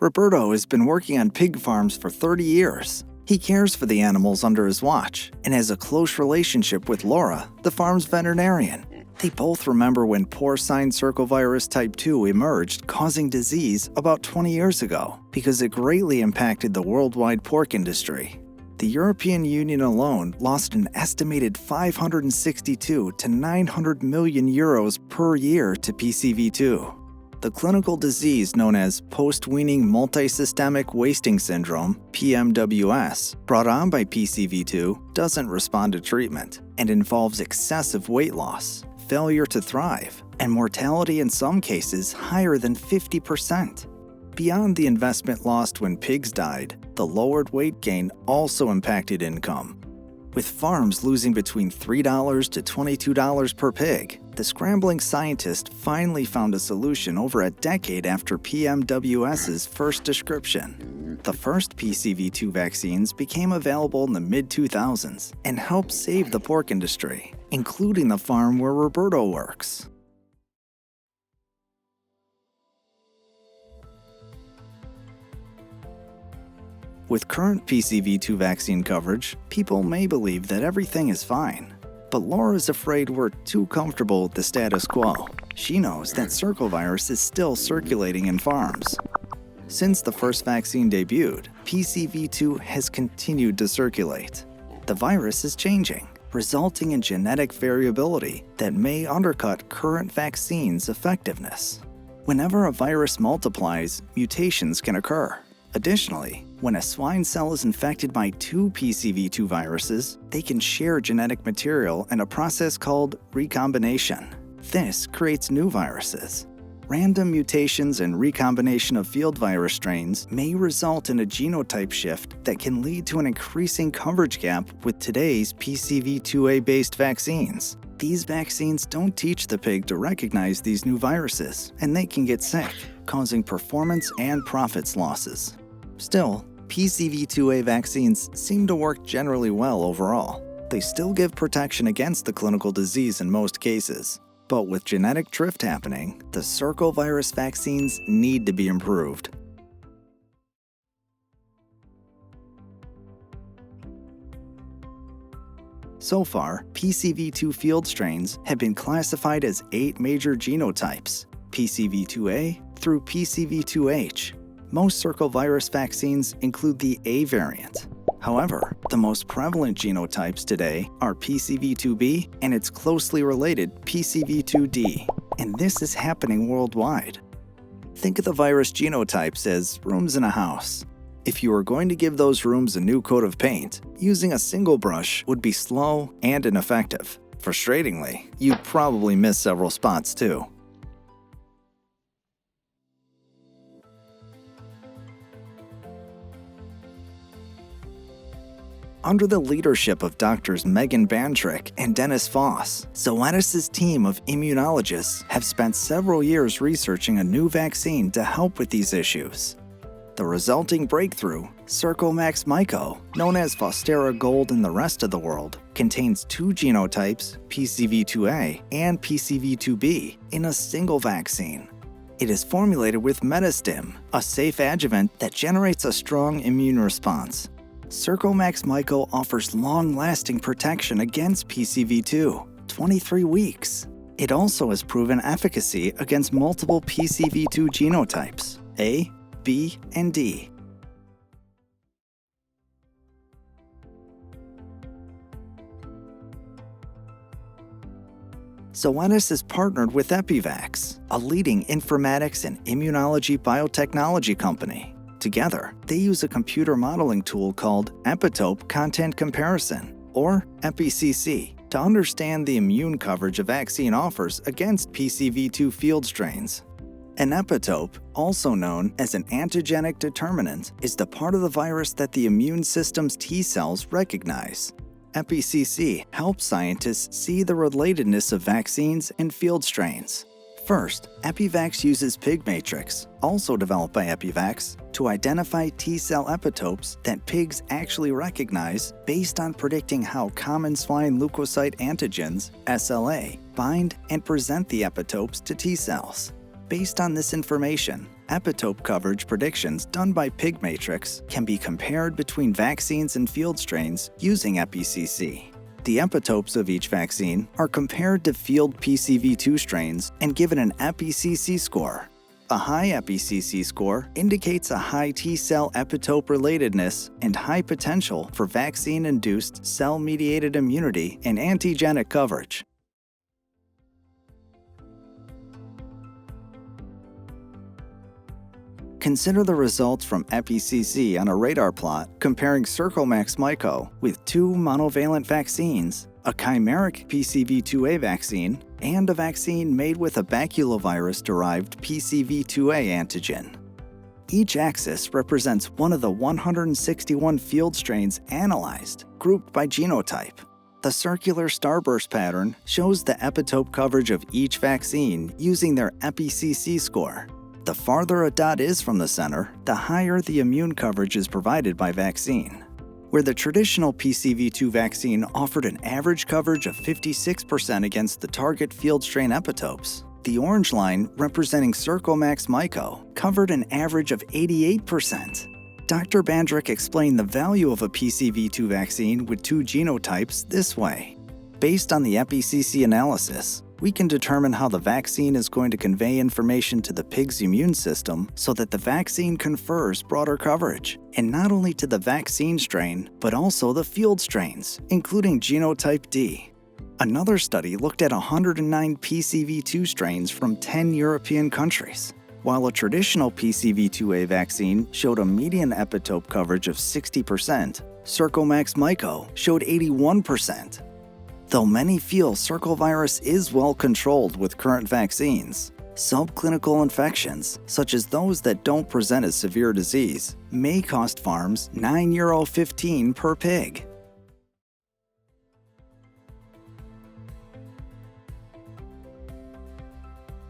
Roberto has been working on pig farms for 30 years. He cares for the animals under his watch and has a close relationship with Laura, the farm's veterinarian. They both remember when porcine circovirus type 2 emerged, causing disease about 20 years ago, because it greatly impacted the worldwide pork industry. The European Union alone lost an estimated 562 to 900 million euros per year to PCV2. The clinical disease known as post-weaning multisystemic wasting syndrome, PMWS, brought on by PCV2, doesn't respond to treatment and involves excessive weight loss, failure to thrive, and mortality in some cases higher than 50%. Beyond the investment lost when pigs died, the lowered weight gain also impacted income. With farms losing between $3 to $22 per pig, the scrambling scientist finally found a solution over a decade after PMWS's first description. The first PCV2 vaccines became available in the mid-2000s and helped save the pork industry, including the farm where Roberto works. With current PCV2 vaccine coverage, people may believe that everything is fine. But Laura's afraid we're too comfortable with the status quo. She knows that circovirus is still circulating in farms. Since the first vaccine debuted, PCV2 has continued to circulate. The virus is changing, resulting in genetic variability that may undercut current vaccines' effectiveness. Whenever a virus multiplies, mutations can occur. Additionally, when a swine cell is infected by two PCV2 viruses, they can share genetic material in a process called recombination. This creates new viruses. Random mutations and recombination of field virus strains may result in a genotype shift that can lead to an increasing coverage gap with today's PCV2A-based vaccines. These vaccines don't teach the pig to recognize these new viruses, and they can get sick, causing performance and profits losses. Still, PCV2A vaccines seem to work generally well overall. They still give protection against the clinical disease in most cases. But with genetic drift happening, the circovirus vaccines need to be improved. So far, PCV2 field strains have been classified as 8 major genotypes, PCV2A through PCV2H. Most circovirus vaccines include the A variant. However, the most prevalent genotypes today are PCV2B and its closely related PCV2D, and this is happening worldwide. Think of the virus genotypes as rooms in a house. If you were going to give those rooms a new coat of paint, using a single brush would be slow and ineffective. Frustratingly, you'd probably miss several spots too. Under the leadership of Drs. Megan Bantrick and Dennis Foss, Zoetis' team of immunologists have spent several years researching a new vaccine to help with these issues. The resulting breakthrough, Circomax Myco, known as Fostera Gold in the rest of the world, contains 2 genotypes, PCV2A and PCV2B, in a single vaccine. It is formulated with Metastim, a safe adjuvant that generates a strong immune response. Circomax Myco offers long-lasting protection against PCV2, 23 weeks. It also has proven efficacy against multiple PCV2 genotypes, A, B, and D. Zoetis is partnered with Epivax, a leading informatics and immunology biotechnology company. Together, they use a computer modeling tool called Epitope Content Comparison, or EpiCC, to understand the immune coverage a vaccine offers against PCV2 field strains. An epitope, also known as an antigenic determinant, is the part of the virus that the immune system's T cells recognize. EpiCC helps scientists see the relatedness of vaccines and field strains. First, Epivax uses pig matrix, also developed by Epivax, to identify T-cell epitopes that pigs actually recognize based on predicting how common swine leukocyte antigens, SLA, bind and present the epitopes to T-cells. Based on this information, epitope coverage predictions done by Pig Matrix can be compared between vaccines and field strains using EpiCC. The epitopes of each vaccine are compared to field PCV2 strains and given an EpiCC score. A high EpiCC score indicates a high T-cell epitope relatedness and high potential for vaccine-induced cell-mediated immunity and antigenic coverage. Consider the results from EpiCC on a radar plot comparing Circomax Myco with two monovalent vaccines, a chimeric PCV2A vaccine, and a vaccine made with a baculovirus-derived PCV2A antigen. Each axis represents one of the 161 field strains analyzed, grouped by genotype. The circular starburst pattern shows the epitope coverage of each vaccine using their EpiCC score. The farther a dot is from the center, the higher the immune coverage is provided by vaccine. Where the traditional PCV2 vaccine offered an average coverage of 56% against the target field strain epitopes, the orange line representing Circomax Myco covered an average of 88%. Dr. Bandrick explained the value of a PCV2 vaccine with two genotypes this way. Based on the EpiCC analysis, we can determine how the vaccine is going to convey information to the pig's immune system so that the vaccine confers broader coverage, and not only to the vaccine strain, but also the field strains, including genotype D. Another study looked at 109 PCV2 strains from 10 European countries. While a traditional PCV2A vaccine showed a median epitope coverage of 60%, Circomax Myco showed 81%. Though many feel circovirus is well controlled with current vaccines, subclinical infections, such as those that don't present as severe disease, may cost farms €9.15 per pig.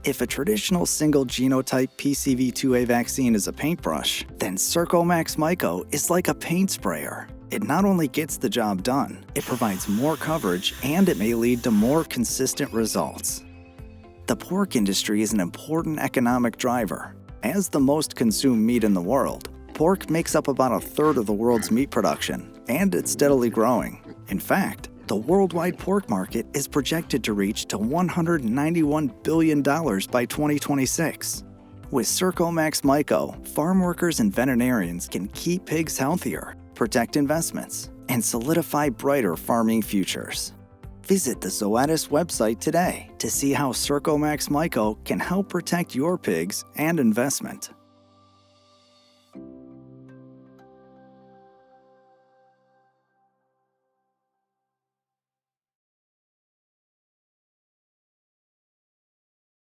If a traditional single genotype PCV2A vaccine is a paintbrush, then Circomax Myco is like a paint sprayer. It not only gets the job done, it provides more coverage and it may lead to more consistent results. The pork industry is an important economic driver. As the most consumed meat in the world, pork makes up about a third of the world's meat production, and it's steadily growing. In fact, the worldwide pork market is projected to reach to $191 billion by 2026. With Circomax Myco, farm workers and veterinarians can keep pigs healthier, protect investments, and solidify brighter farming futures. Visit the Zoetis website today to see how Circomax Myco can help protect your pigs and investment.